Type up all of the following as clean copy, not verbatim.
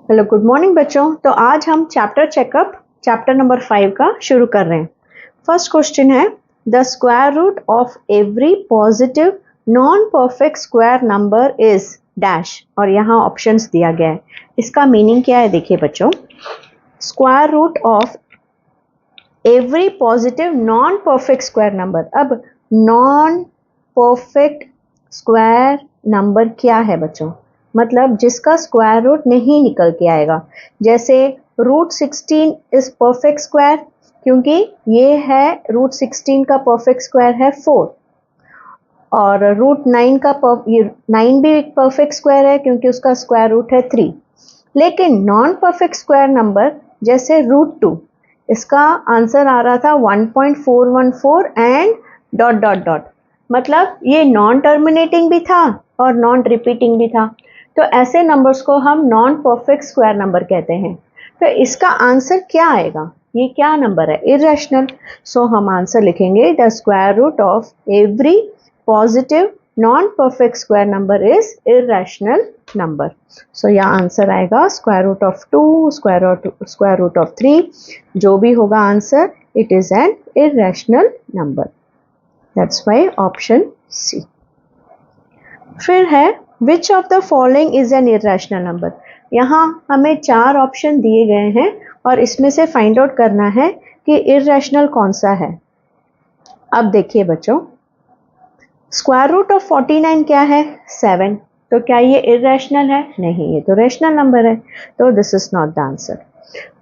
Hello good morning बच्चों। तो आज हम चैप्टर चेकअप चैप्टर नंबर 5 का शुरू कर रहे हैं। फर्स्ट क्वेश्चन है the square root of every positive non perfect square number is dash, और यहाँ ऑप्शंस दिया गया है। इसका मीनिंग क्या है देखिए बच्चों, square root of every positive non perfect square number. अब नॉन परफेक्ट स्क्वायर नंबर क्या है बच्चों, मतलब जिसका स्क्वायर रूट नहीं निकल के आएगा। जैसे रूट 16 इज परफेक्ट स्क्वायर, क्योंकि ये है रूट 16 का परफेक्ट स्क्वायर है 4, और रूट 9 का 9 भी एक परफेक्ट स्क्वायर है क्योंकि उसका स्क्वायर रूट है 3। लेकिन नॉन परफेक्ट स्क्वायर नंबर जैसे रूट 2, इसका आंसर आ रहा था 1.414 एंड डॉट डॉट डॉट, मतलब ये नॉन टर्मिनेटिंग भी था और नॉन रिपीटिंग भी था। तो ऐसे नंबर्स को हम नॉन परफेक्ट स्क्वायर नंबर कहते हैं। तो इसका आंसर क्या आएगा, ये क्या नंबर है, इरेशनल। सो हम आंसर लिखेंगे the square root of every positive non perfect square number is irrational number. So यहाँ आंसर आएगा square root of 2, square root of 3, जो भी होगा answer, it is an irrational number. That's why option C. फिर है which of the following is an irrational number. यहाँ हमें 4 option दिए गए हैं और इसमें से फाइंड आउट करना है कि इरेशनल कौन सा है। अब देखिए बच्चों, स्क्वायर रूट ऑफ 49 क्या है, 7। तो क्या ये इरेशनल है, नहीं, ये तो रेशनल नंबर है। तो this is not the answer.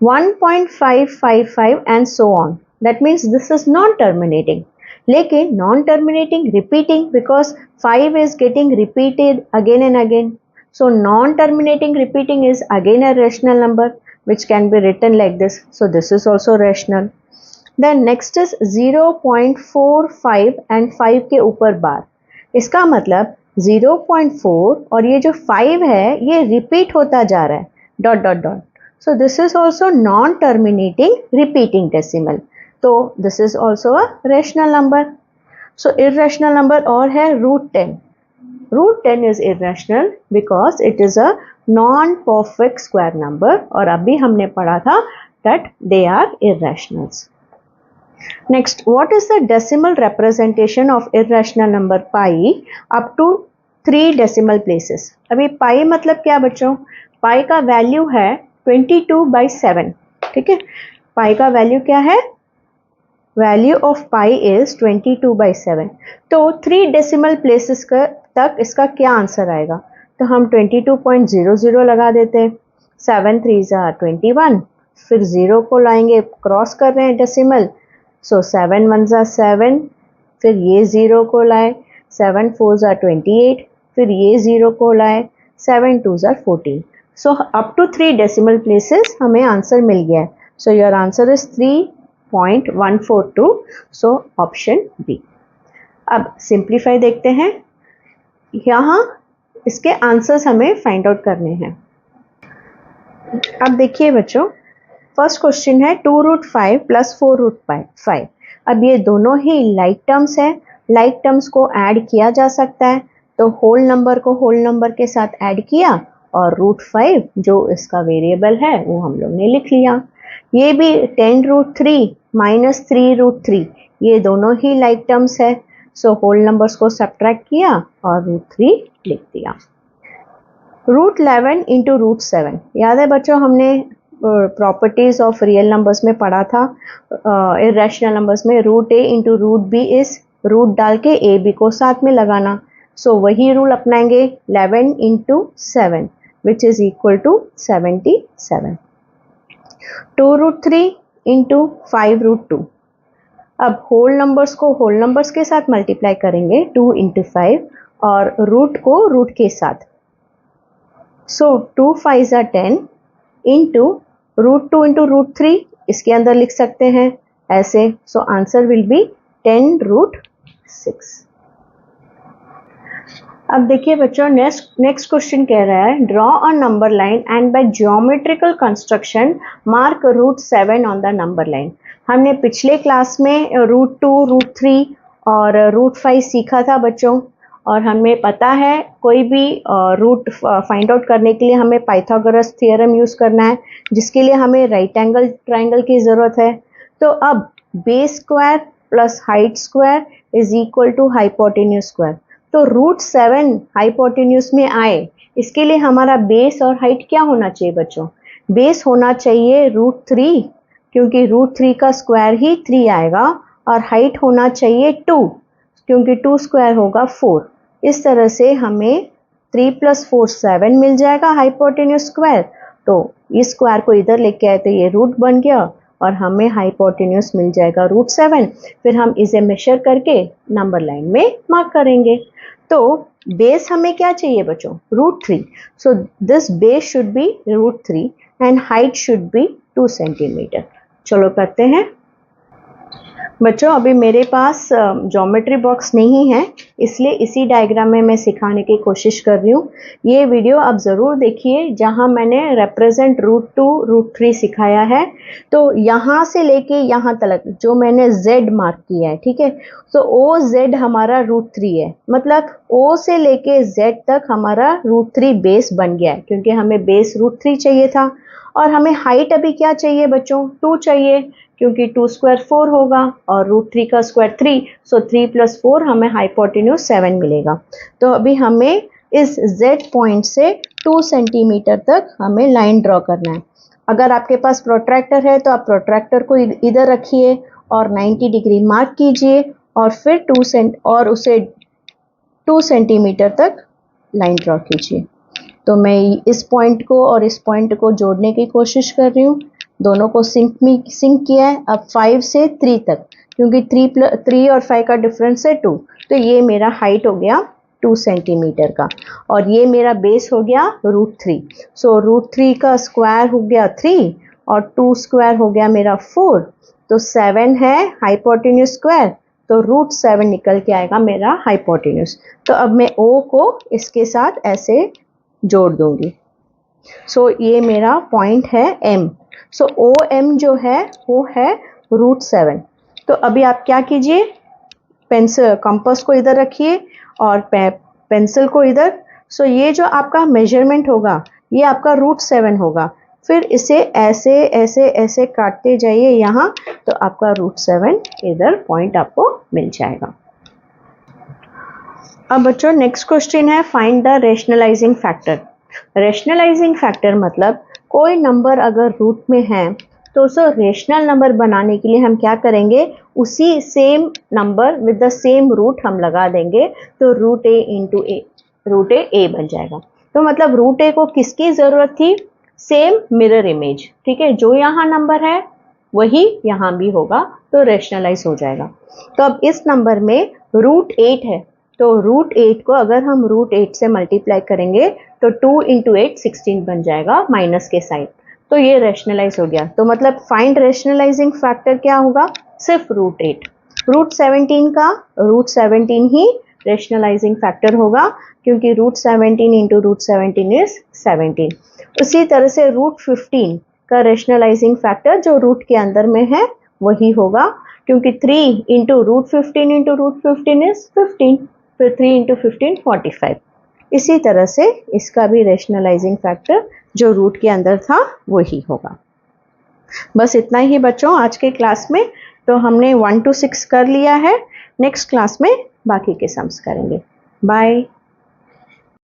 1.555 and so on, that means this is non terminating. लेकिन non terminating repeating, because 5 is getting repeated again and again. So non-terminating repeating is again a rational number which can be written like this. So this is also rational. Then next is 0.45 and 5 के ऊपर बार। इसका मतलब 0.4 और ये जो 5 है ये repeat होता जा रहा है, dot dot dot. So this is also non-terminating repeating decimal. तो this is also a rational number. So irrational number और है root 10. Root 10 is irrational because it is a non-perfect square number, और अभी हमने पढ़ा था that they are irrationals. Next, what is the decimal representation of irrational number pi up to 3 decimal places? अभी pi मतलब क्या बच्चों, pi का वैल्यू है 22/7, ठीक है। pi का वैल्यू क्या है, वैल्यू ऑफ पाई इज 22/7। तो 3 डेसिमल प्लेसेस तक इसका क्या आंसर आएगा, तो हम 22.00 लगा देते हैं। 7 3 21, फिर 0 को लाएंगे, क्रॉस कर रहे हैं डेसिमल, सो 7 1 7, फिर ये 0 को लाए, 7 4 28, फिर ये 0 को लाए, 7 2 14। So up to 3 decimal places हमें आंसर मिल गया है। So your answer is 3.142, so option B. अब सिंप्लीफाई देखते हैं, यहाँ इसके आंसर्स हमें फाइंड आउट करने हैं। अब देखिए बच्चों, फर्स्ट क्वेश्चन है 2√5 + 4√5। अब ये दोनों ही लाइक टर्म्स है, लाइक टर्म्स को ऐड किया जा सकता है। तो होल नंबर को होल नंबर के साथ ऐड किया और √5 जो इसका वेरिएबल है वो हम लोग ने लिख लिया। ये भी 10√3 - 3√3, ये दोनों ही लाइक टर्म्स है। सो होल नंबर्स को सब्ट्रैक्ट किया और √3 लिख दिया। √11 × √7, याद है बच्चों हमने प्रॉपर्टीज ऑफ रियल नंबर्स में पढ़ा था, इरेशनल नंबर्स में √a × √b इज रूट डाल के ए बी को साथ में लगाना। सो वही रूल अपनाएंगे, 11 × 7 विच इज इक्वल टू 77। 2√3 × 5√2, अब होल नंबर्स को होल नंबर्स के साथ मल्टीप्लाई करेंगे, 2 × 5, और रूट को रूट के साथ। सो 2 5 10 इंटू √2 × √3, इसके अंदर लिख सकते हैं ऐसे। So answer will be 10√6। अब देखिए बच्चों, नेक्स्ट क्वेश्चन कह रहा है draw a number line and by geometrical construction mark √7 on the number line. हमने पिछले क्लास में √2, √3 और √5 सीखा था बच्चों, और हमें पता है कोई भी रूट फाइंड आउट करने के लिए हमें पाइथागोरस थ्योरम यूज़ करना है, जिसके लिए हमें राइट एंगल ट्राइंगल की ज़रूरत है। तो अब base square plus height square is equal to hypotenuse square. तो √7 हाइपोटेन्यूज में आए, इसके लिए हमारा बेस और हाइट क्या होना चाहिए बच्चों? बेस होना चाहिए √3, क्योंकि √3 का स्क्वायर ही 3 आएगा, और हाइट होना चाहिए 2, क्योंकि 2 स्क्वायर होगा 4। इस तरह से हमें 3 + 4 7 मिल जाएगा हाइपोटेन्यूज स्क्वायर। तो इस स्क्वायर को इधर लेके आए तो ये रूट बन गया और हमें हाइपोटेन्यूज मिल जाएगा √7। फिर हम इसे मेजर करके नंबर लाइन में मार्क करेंगे। तो बेस हमें क्या चाहिए बच्चों? √3। So this base should be √3 and height should be 2 centimetre. चलो करते हैं बच्चों। अभी मेरे पास ज्योमेट्री बॉक्स नहीं है, इसलिए इसी डायग्राम में मैं सिखाने की कोशिश कर रही हूँ। ये वीडियो आप ज़रूर देखिए जहाँ मैंने रिप्रेजेंट √2 √3 सिखाया है। तो यहाँ से लेके यहाँ तक जो मैंने Z मार्क किया है, ठीक है, तो OZ हमारा √3 है, मतलब O से लेके Z तक हमारा √3 बेस बन गया है, क्योंकि हमें बेस √3 चाहिए था। और हमें हाइट अभी क्या चाहिए बच्चों? 2 चाहिए, क्योंकि 2 स्क्वायर 4 होगा और √3 का स्क्वायर 3। सो 3 + 4 हमें हाइपोटेन्यूज 7 मिलेगा। तो अभी हमें इस Z पॉइंट से 2 सेंटीमीटर तक हमें लाइन ड्रॉ करना है। अगर आपके पास प्रोट्रैक्टर है तो आप प्रोट्रैक्टर को इधर रखिए और 90 डिग्री मार्क कीजिए और फिर उसे 2 सेंटीमीटर तक लाइन ड्रॉ कीजिए। तो मैं इस पॉइंट को और इस पॉइंट को जोड़ने की कोशिश कर रही हूँ, दोनों को सिंक किया है। अब 5 से 3 तक, क्योंकि 3 और 5 का डिफरेंस है 2, तो ये मेरा हाइट हो गया 2 सेंटीमीटर का, और ये मेरा बेस हो गया √3। सो √3 का स्क्वायर हो गया 3 और 2 स्क्वायर हो गया मेरा 4, तो 7 है हाइपोटेन्यूज स्क्वायर, तो √7 निकल के आएगा मेरा हाइपोटेन्यूज। तो अब मैं O को इसके साथ ऐसे जोड़ दूंगी। सो ये मेरा पॉइंट है M। सो OM जो है वो है √7। तो अभी आप क्या कीजिए, पेंसिल कंपास को इधर रखिए और पेंसिल को इधर। सो ये जो आपका मेजरमेंट होगा ये आपका √7 होगा। फिर इसे ऐसे ऐसे ऐसे काटते जाइए यहाँ, तो आपका √7 इधर पॉइंट आपको मिल जाएगा। अब बच्चों नेक्स्ट क्वेश्चन है, find the rationalising factor. Rationalising factor मतलब कोई नंबर अगर रूट में है तो उसे रेशनल नंबर बनाने के लिए हम क्या करेंगे, उसी same number with the same root हम लगा देंगे, तो √a बन जाएगा। तो मतलब √a को किसकी ज़रूरत थी? सेम मिरर इमेज, ठीक है, जो यहाँ नंबर है वही यहाँ भी होगा, तो रेशनलाइज हो जाएगा। तो अब इस नंबर में √8 है, तो √8 को अगर हम √8 से मल्टीप्लाई करेंगे तो 2 × 8 16 बन जाएगा माइनस के साइड, तो ये रेशनलाइज हो गया। तो मतलब फाइंड रेशनलाइजिंग फैक्टर क्या होगा? सिर्फ √8। √17 का √17 ही रेशनलाइजिंग फैक्टर होगा, क्योंकि √17 × √17 इज 17। उसी तरह से √15 का रेशनलाइजिंग फैक्टर जो रूट के अंदर में है वही होगा, क्योंकि 3 × √15 × √15 इज 15, फिर 3 × 15 45। इसी तरह से इसका भी रेशनलाइजिंग फैक्टर जो रूट के अंदर था वही होगा। बस इतना ही बच्चों आज के क्लास में। तो हमने 1 to 6 कर लिया है, नेक्स्ट क्लास में बाकी के सम्स करेंगे। बाय।